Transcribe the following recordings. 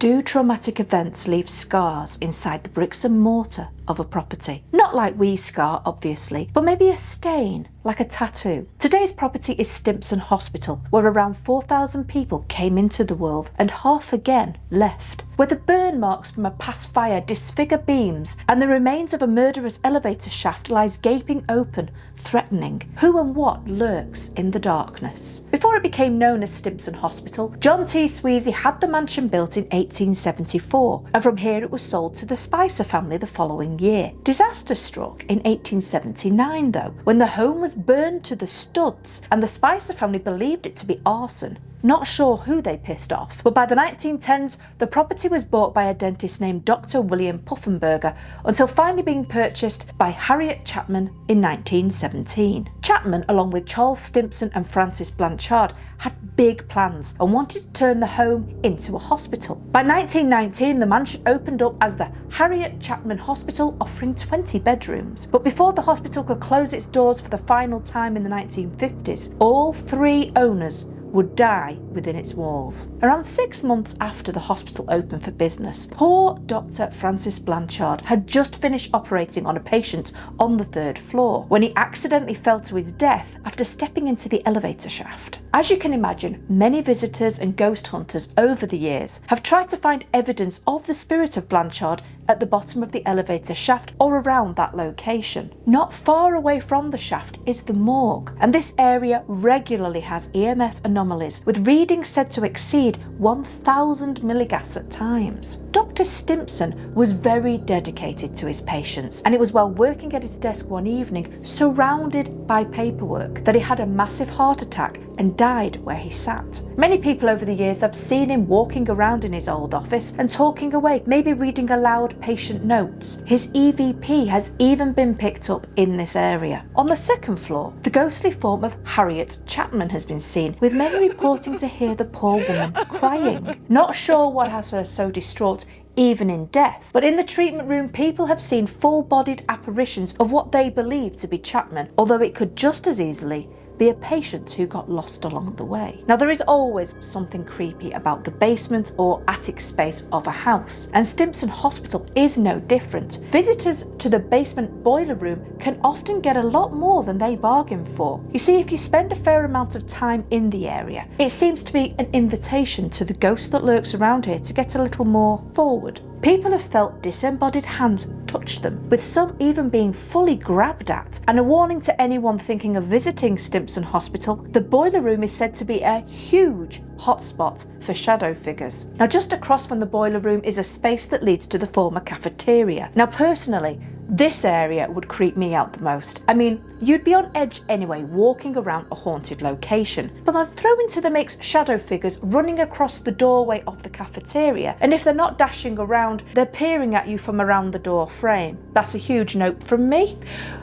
Do traumatic events leave scars inside the bricks and mortar of a property? Not like we scar, obviously, but maybe a stain, like a tattoo. Today's property is Stimson Hospital, where around 4,000 people came into the world and half again left. Where the burn marks from a past fire disfigure beams and the remains of a murderous elevator shaft lies gaping open, threatening. Who and what lurks in the darkness? Before it became known as Stimson Hospital, John T. Sweezy had the mansion built in 1874, and from here it was sold to the Spicer family the following year. Disaster struck in 1879 though, when the home was burned to the studs and the Spicer family believed it to be arson. Not sure who they pissed off, but by the 1910s, the property was bought by a dentist named Dr. William Puffenberger until finally being purchased by Harriet Chapman in 1917. Chapman, along with Charles Stimson and Francis Blanchard, had big plans and wanted to turn the home into a hospital. By 1919, the mansion opened up as the Harriet Chapman Hospital, offering 20 bedrooms. But before the hospital could close its doors for the final time in the 1950s, all three owners would die within its walls. Around 6 months after the hospital opened for business, poor Dr. Francis Blanchard had just finished operating on a patient on the 3rd floor when he accidentally fell to his death after stepping into the elevator shaft. As you can imagine, many visitors and ghost hunters over the years have tried to find evidence of the spirit of Blanchard at the bottom of the elevator shaft or around that location. Not far away from the shaft is the morgue, and this area regularly has EMF anomalies, with readings said to exceed 1,000 milligas at times. Dr. Stimson was very dedicated to his patients, and it was while working at his desk one evening, surrounded by paperwork, that he had a massive heart attack and died where he sat. Many people over the years have seen him walking around in his old office and talking away, maybe reading aloud patient notes. His EVP has even been picked up in this area. On the 2nd floor, the ghostly form of Harriet Chapman has been seen, with many reporting to hear the poor woman crying. Not sure what has her so distraught even in death, but in the treatment room people have seen full-bodied apparitions of what they believe to be Chapman, although it could just as easily be a patient who got lost along the way. Now, there is always something creepy about the basement or attic space of a house, and Stimson Hospital is no different. Visitors to the basement boiler room can often get a lot more than they bargain for. You see, if you spend a fair amount of time in the area, it seems to be an invitation to the ghost that lurks around here to get a little more forward. People have felt disembodied hands touch them, with some even being fully grabbed at. And a warning to anyone thinking of visiting Stimson Hospital, the boiler room is said to be a huge hotspot for shadow figures. Now, just across from the boiler room is a space that leads to the former cafeteria. Now, personally, this area would creep me out the most. I mean, you'd be on edge anyway walking around a haunted location, but then throw into the mix shadow figures running across the doorway of the cafeteria, and if they're not dashing around, they're peering at you from around the door frame. That's a huge note from me.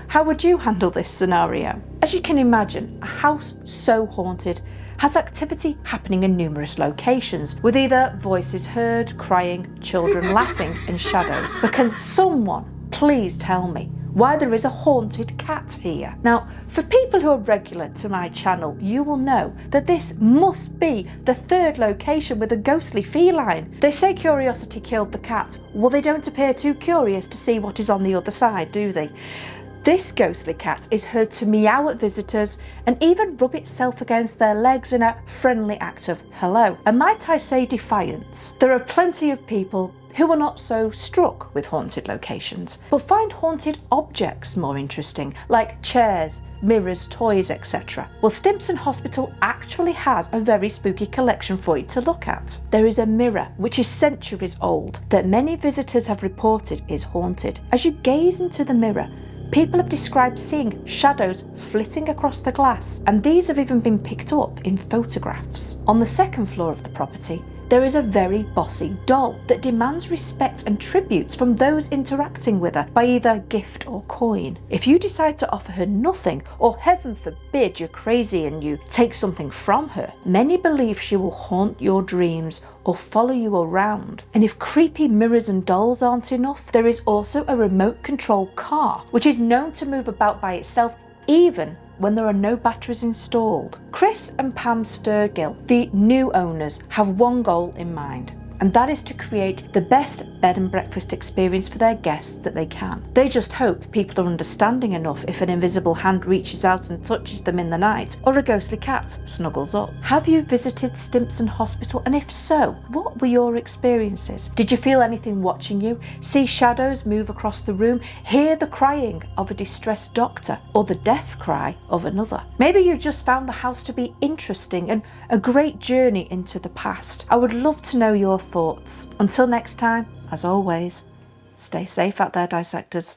How would you handle this scenario? As you can imagine, a house so haunted has activity happening in numerous locations, with either voices heard, crying, children laughing, and shadows. But can someone please tell me why there is a haunted cat here? Now, for people who are regular to my channel, you will know that this must be the 3rd location with a ghostly feline. They say curiosity killed the cat. Well, they don't appear too curious to see what is on the other side, do they? This ghostly cat is heard to meow at visitors and even rub itself against their legs in a friendly act of hello, and might I say defiance. There are plenty of people who are not so struck with haunted locations, but find haunted objects more interesting, like chairs, mirrors, toys, etc. Well, Stimson Hospital actually has a very spooky collection for you to look at. There is a mirror, which is centuries old, that many visitors have reported is haunted. As you gaze into the mirror, people have described seeing shadows flitting across the glass, and these have even been picked up in photographs. On the 2nd floor of the property, there is a very bossy doll that demands respect and tributes from those interacting with her by either gift or coin. If you decide to offer her nothing, or heaven forbid you're crazy and you take something from her, many believe she will haunt your dreams or follow you around. And if creepy mirrors and dolls aren't enough, there is also a remote control car, which is known to move about by itself even when there are no batteries installed. Chris and Pam Sturgill, the new owners, have one goal in mind: and that is to create the best bed and breakfast experience for their guests that they can. They just hope people are understanding enough if an invisible hand reaches out and touches them in the night, or a ghostly cat snuggles up. Have you visited Stimson Hospital, and if so, what were your experiences? Did you feel anything watching you, see shadows move across the room, hear the crying of a distressed doctor, or the death cry of another? Maybe you just found the house to be interesting and a great journey into the past. I would love to know your thoughts. Until next time, as always, stay safe out there, dissectors.